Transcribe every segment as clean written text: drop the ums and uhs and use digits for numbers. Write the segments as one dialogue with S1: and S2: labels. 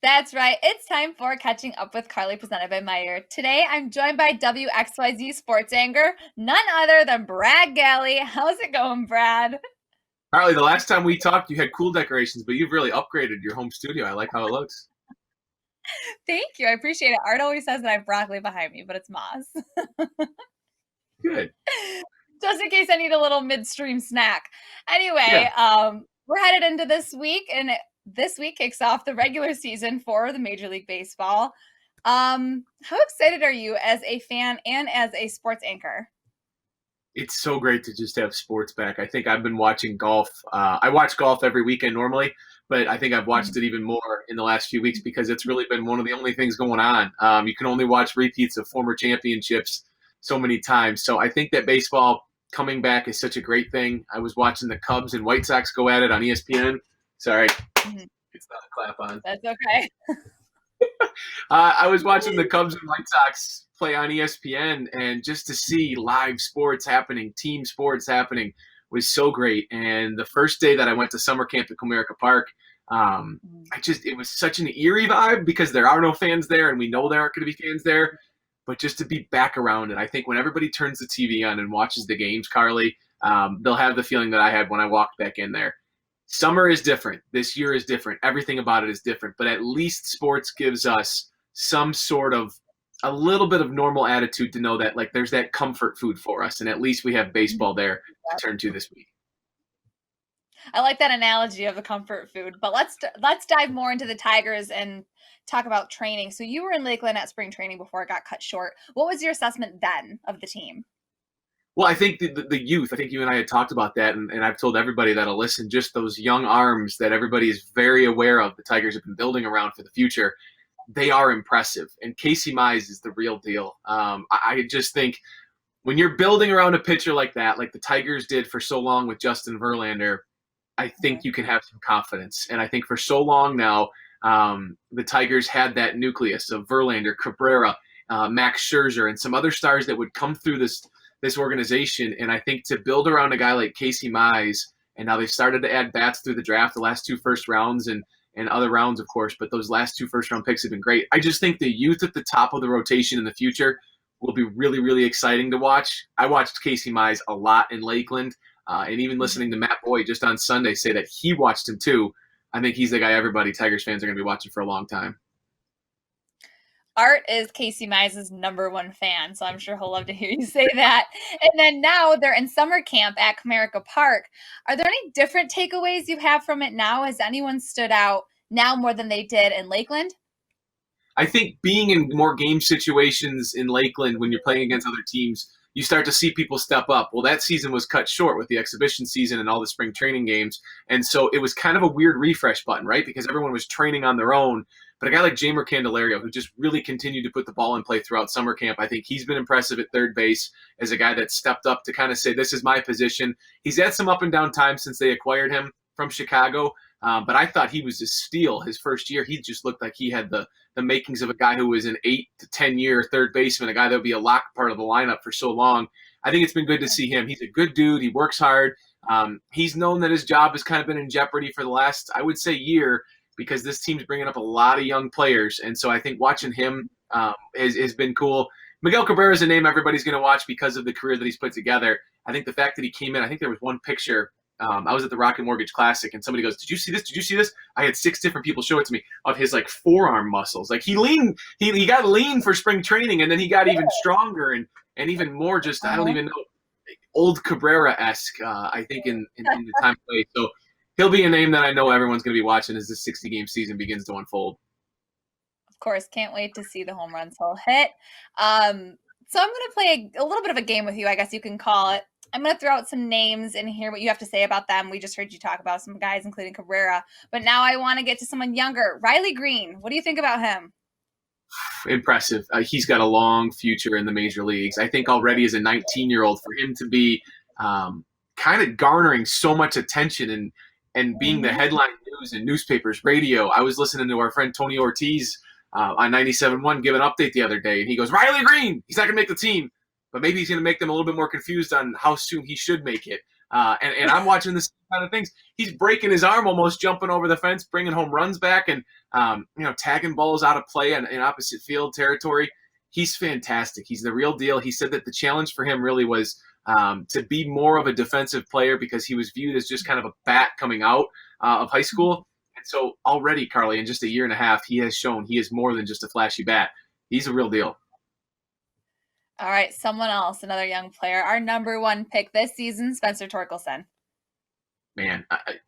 S1: That's right. It's time for Catching Up with Carley, presented by Meijer. Today, I'm joined by WXYZ sports anchor, none other than Brad Galli. How's it going, Brad?
S2: Carly, the last time we talked, you had cool decorations, but you've really upgraded your home studio. I like how it looks.
S1: Thank you. I appreciate it. Art always says that I have broccoli behind me, but it's moss.
S2: Good.
S1: Just in case I need a little midstream snack.
S2: Yeah.
S1: Anyway, we're headed into this week, and this week kicks off the regular season for the Major League Baseball. How excited are you as a fan and as a sports anchor?
S2: It's so great to just have sports back. I think I've been watching golf. I watch golf every weekend normally, but I think I've watched it even more in the last few weeks because it's really been one of the only things going on. You can only watch repeats of former championships so many times. So I think that baseball coming back is such a great thing. I was watching the Cubs and White Sox go at it on ESPN. Sorry,
S1: Mhm.
S2: it's not a clap on.
S1: That's okay.
S2: I was watching the Cubs and White Sox play on ESPN, and just to see live sports happening, team sports happening, was so great. And the first day that I went to summer camp at Comerica Park, it was such an eerie vibe because there are no fans there, and we know there aren't going to be fans there. But just to be back around it, I think when everybody turns the TV on and watches the games, Carly, they'll have the feeling that I had when I walked back in there. Summer is different. This year is different. Everything about it is different. But at least sports gives us some sort of a little bit of normal attitude to know that like there's that comfort food for us, and at least we have baseball there to turn to this week.
S1: I like that analogy of the comfort food. But let's dive more into the Tigers and talk about training. So you were in Lakeland at spring training before it got cut short. What was your assessment then of the team?
S2: Well, I think the youth, I think you and I had talked about that, and I've told everybody that'll listen, just those young arms that everybody is very aware of the Tigers have been building around for the future. They are impressive. And Casey Mize is the real deal. I just think when you're building around a pitcher like that, like the Tigers did for so long with Justin Verlander, I think you can have some confidence. And I think for so long now, the Tigers had that nucleus of Verlander, Cabrera, Max Scherzer, and some other stars that would come through this organization. And I think to build around a guy like Casey Mize, and now they've started to add bats through the draft, the last two first rounds and other rounds, of course, but those last two first round picks have been great. I just think the youth at the top of the rotation in the future will be really, really exciting to watch. I watched Casey Mize a lot in Lakeland, and even listening to Matt Boyd just on Sunday say that he watched him too. I think he's the guy everybody Tigers fans are going to be watching for a long time.
S1: Art is Casey Mize's #1 fan, so I'm sure he'll love to hear you say that. And then now they're in summer camp at Comerica Park. Are there any different takeaways you have from it now? Has anyone stood out now more than they did in Lakeland?
S2: I think being in more game situations in Lakeland when you're playing against other teams, you start to see people step up. Well, that season was cut short with the exhibition season and all the spring training games. And so it was kind of a weird refresh button, right? Because everyone was training on their own. But a guy like Jeimer Candelario, who just really continued to put the ball in play throughout summer camp, I think he's been impressive at third base as a guy that stepped up to kind of say, this is my position. He's had some up and down times since they acquired him from Chicago. But I thought he was a steal his first year. He just looked like he had the makings of a guy who was an 8 to 10 year third baseman, a guy that would be a locked part of the lineup for so long. I think it's been good to see him. He's a good dude. He works hard. He's known that his job has kind of been in jeopardy for the last, I would say, year, because this team's bringing up a lot of young players. And so I think watching him has been cool. Miguel Cabrera is a name everybody's going to watch because of the career that he's put together. I think the fact that he came in, I think there was one picture. I was at the Rocket Mortgage Classic, and somebody goes, "Did you see this? Did you see this?" I had 6 different people show it to me of his like forearm muscles. Like he leaned, he got lean for spring training, and then he got even stronger and even more. Just I don't even know, old Cabrera-esque. I think in the time play. So he'll be a name that I know everyone's going to be watching as this 60-game season begins to unfold.
S1: Of course, can't wait to see the home runs he'll hit. So I'm going to play a little bit of a game with you, I guess you can call it. I'm going to throw out some names and hear what you have to say about them. We just heard you talk about some guys, including Cabrera. But now I want to get to someone younger. Riley Green, what do you think about him?
S2: Impressive. He's got a long future in the major leagues. I think already as a 19-year-old, for him to be kind of garnering so much attention and being the headline news in newspapers, radio. I was listening to our friend Tony Ortiz on 97.1 give an update the other day, and he goes, Riley Green, he's not going to make the team. But maybe he's going to make them a little bit more confused on how soon he should make it. And I'm watching this kind of things. He's breaking his arm, almost jumping over the fence, bringing home runs back, and tagging balls out of play in opposite field territory. He's fantastic. He's the real deal. He said that the challenge for him really was to be more of a defensive player because he was viewed as just kind of a bat coming out of high school. And so already, Carley, in just a year and a half, he has shown he is more than just a flashy bat. He's a real deal.
S1: All right, someone else, another young player. Our number 1 pick this season, Spencer Torkelson.
S2: Man,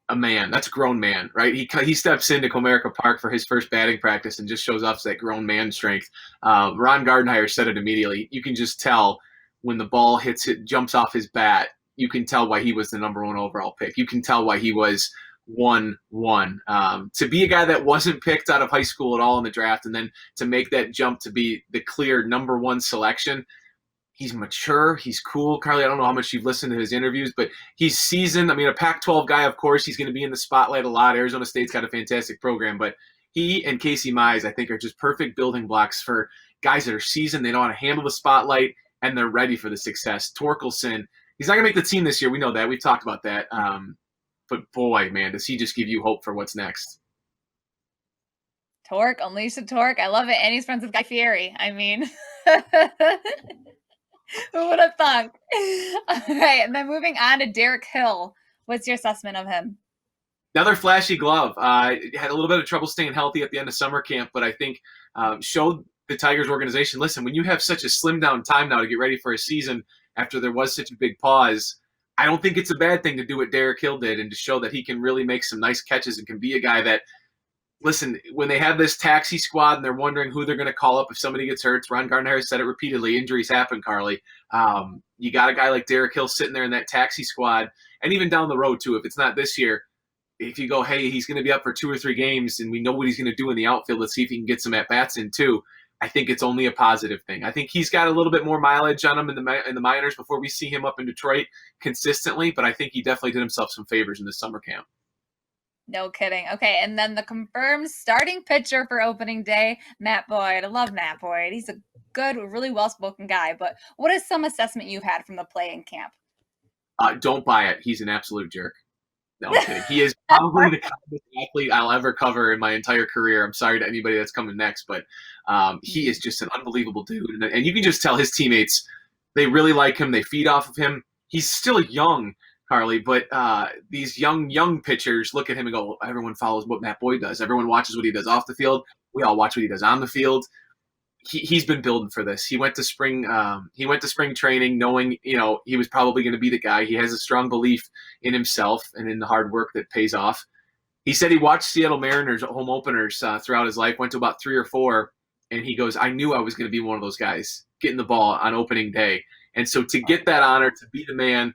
S2: a man. That's a grown man, right? He steps into Comerica Park for his first batting practice and just shows off that grown man strength. Ron Gardenhire said it immediately. You can just tell when the ball jumps off his bat. You can tell why he was the number 1 overall pick. You can tell why he was 1-1. To be a guy that wasn't picked out of high school at all in the draft, and then to make that jump to be the clear number 1 selection. He's mature. He's cool. Carley, I don't know how much you've listened to his interviews, but he's seasoned. I mean, a Pac-12 guy, of course, he's going to be in the spotlight a lot. Arizona State's got a fantastic program, but he and Casey Mize, I think, are just perfect building blocks for guys that are seasoned. They know how to handle the spotlight, and they're ready for the success. Torkelson, he's not going to make the team this year. We know that. We've talked about that. But boy, man, does he just give you hope for what's next.
S1: Torque, unleash the torque. I love it. And he's friends with Guy Fieri. I mean, who would have thunk? All right, and then moving on to Derek Hill. What's your assessment of him?
S2: Another flashy glove. Had a little bit of trouble staying healthy at the end of summer camp, but I think showed the Tigers organization, listen, when you have such a slim down time now to get ready for a season after there was such a big pause, I don't think it's a bad thing to do what Derek Hill did and to show that he can really make some nice catches and can be a guy that, listen, when they have this taxi squad and they're wondering who they're going to call up if somebody gets hurt, Ron Gardenhire said it repeatedly, injuries happen, Carley. You got a guy like Derek Hill sitting there in that taxi squad, and even down the road, too, if it's not this year, if you go, hey, he's going to be up for 2 or 3 games and we know what he's going to do in the outfield, let's see if he can get some at-bats in, too. I think it's only a positive thing. I think he's got a little bit more mileage on him in the minors before we see him up in Detroit consistently, but I think he definitely did himself some favors in this summer camp.
S1: No kidding. Okay, and then the confirmed starting pitcher for opening day, Matt Boyd. I love Matt Boyd. He's a good, really well-spoken guy, but what is some assessment you've had from the play in camp?
S2: Don't buy it. He's an absolute jerk. No, I'm kidding. He is probably the kindest athlete I'll ever cover in my entire career. I'm sorry to anybody that's coming next, but he is just an unbelievable dude. And you can just tell his teammates, they really like him. They feed off of him. He's still young, Carley, but these young pitchers look at him and go, well, everyone follows what Matt Boyd does. Everyone watches what he does off the field. We all watch what he does on the field. He's been building for this. He went to spring training knowing, he was probably going to be the guy. He has a strong belief in himself and in the hard work that pays off. He said he watched Seattle Mariners home openers throughout his life, went to about 3 or 4, and he goes, I knew I was going to be one of those guys getting the ball on opening day. And so to get that honor, to be the man,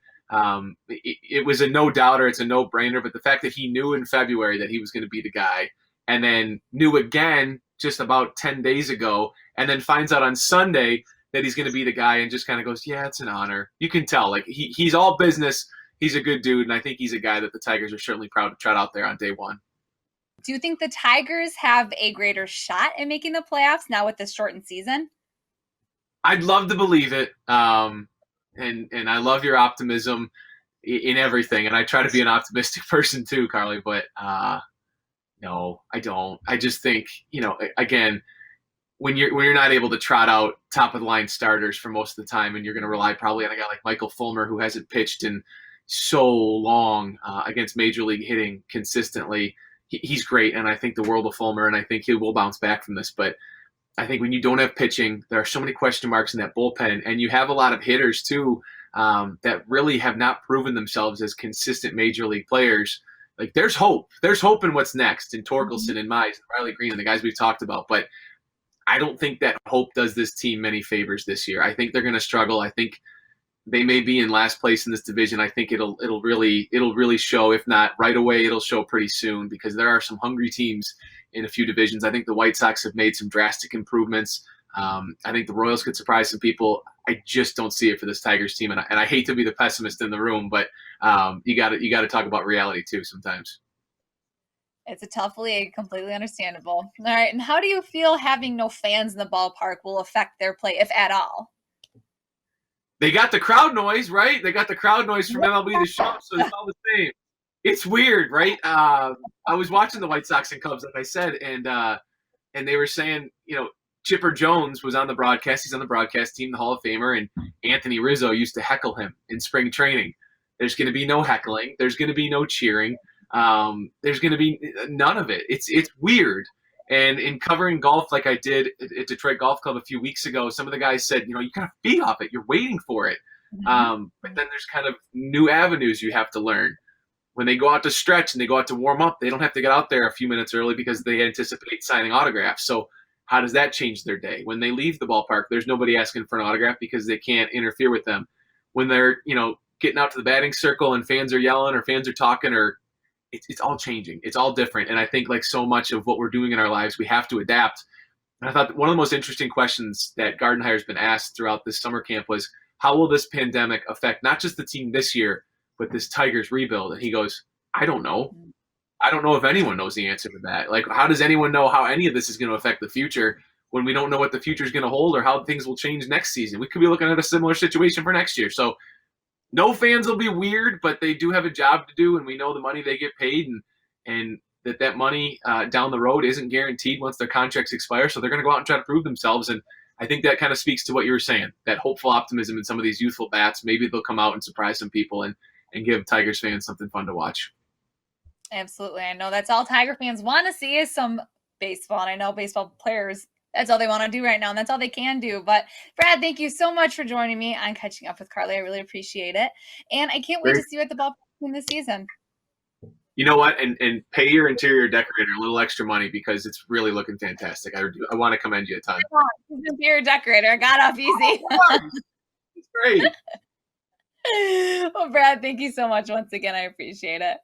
S2: it was a no-doubter. It's a no-brainer. But the fact that he knew in February that he was going to be the guy and then knew again just about 10 days ago and then finds out on Sunday that he's going to be the guy and just kind of goes, yeah, it's an honor. You can tell. Like he's all business. He's a good dude, and I think he's a guy that the Tigers are certainly proud to trot out there on day one.
S1: Do you think the Tigers have a greater shot at making the playoffs now with this shortened season?
S2: I'd love to believe it. And I love your optimism in everything. And I try to be an optimistic person too, Carley, but no, I don't. I just think, again, when you're not able to trot out top of the line starters for most of the time, and you're going to rely probably on a guy like Michael Fulmer, who hasn't pitched in so long against major league hitting consistently. He's great, and I think the world of Fulmer, and I think he will bounce back from this. But I think when you don't have pitching, there are so many question marks in that bullpen, and you have a lot of hitters too that really have not proven themselves as consistent major league players. Like there's hope. There's hope in what's next in Torkelson and Mize and Riley Green and the guys we've talked about. But I don't think that hope does this team many favors this year. I think they're going to struggle. I think they may be in last place in this division. I think it'll really show. If not right away, it'll show pretty soon because there are some hungry teams in a few divisions. I think the White Sox have made some drastic improvements. I think the Royals could surprise some people. I just don't see it for this Tigers team, and I hate to be the pessimist in the room, but you got to talk about reality too sometimes.
S1: It's a tough league, completely understandable. All right, and how do you feel having no fans in the ballpark will affect their play, if at all?
S2: They got the crowd noise, right? They got the crowd noise from MLB The Show, so it's all the same. It's weird, right? I was watching the White Sox and Cubs, like I said, and they were saying, Chipper Jones was on the broadcast. He's on the broadcast team, the Hall of Famer, and Anthony Rizzo used to heckle him in spring training. There's going to be no heckling. There's going to be no cheering. There's going to be none of it. It's weird. And in covering golf like I did at Detroit Golf Club a few weeks ago, some of the guys said, you kind of feed off it. You're waiting for it. But then there's kind of new avenues you have to learn. When they go out to stretch and they go out to warm up, they don't have to get out there a few minutes early because they anticipate signing autographs. So how does that change their day? When they leave the ballpark, there's nobody asking for an autograph because they can't interfere with them. When they're, getting out to the batting circle and fans are yelling or fans are talking, or it's all changing. It's all different. And I think like so much of what we're doing in our lives, we have to adapt. And I thought one of the most interesting questions that Gardenhire's been asked throughout this summer camp was, how will this pandemic affect not just the team this year, but this Tigers rebuild? And he goes, I don't know. I don't know if anyone knows the answer to that. Like, how does anyone know how any of this is going to affect the future when we don't know what the future is going to hold or how things will change next season? We could be looking at a similar situation for next year. So no fans will be weird, but they do have a job to do, and we know the money they get paid and that money down the road isn't guaranteed once their contracts expire. So they're going to go out and try to prove themselves. And I think that kind of speaks to what you were saying, that hopeful optimism in some of these youthful bats. Maybe they'll come out and surprise some people and give Tigers fans something fun to watch.
S1: Absolutely. I know that's all Tiger fans want to see is some baseball. And I know baseball players, that's all they want to do right now. And that's all they can do. But Brad, thank you so much for joining me on Catching Up with Carley. I really appreciate it. And I can't wait to see you at the ballpark in this season.
S2: You know what? And pay your interior decorator a little extra money because it's really looking fantastic. I want to commend you a ton.
S1: Interior decorator. I got off easy.
S2: It's great.
S1: Well, Brad, thank you so much once again. I appreciate it.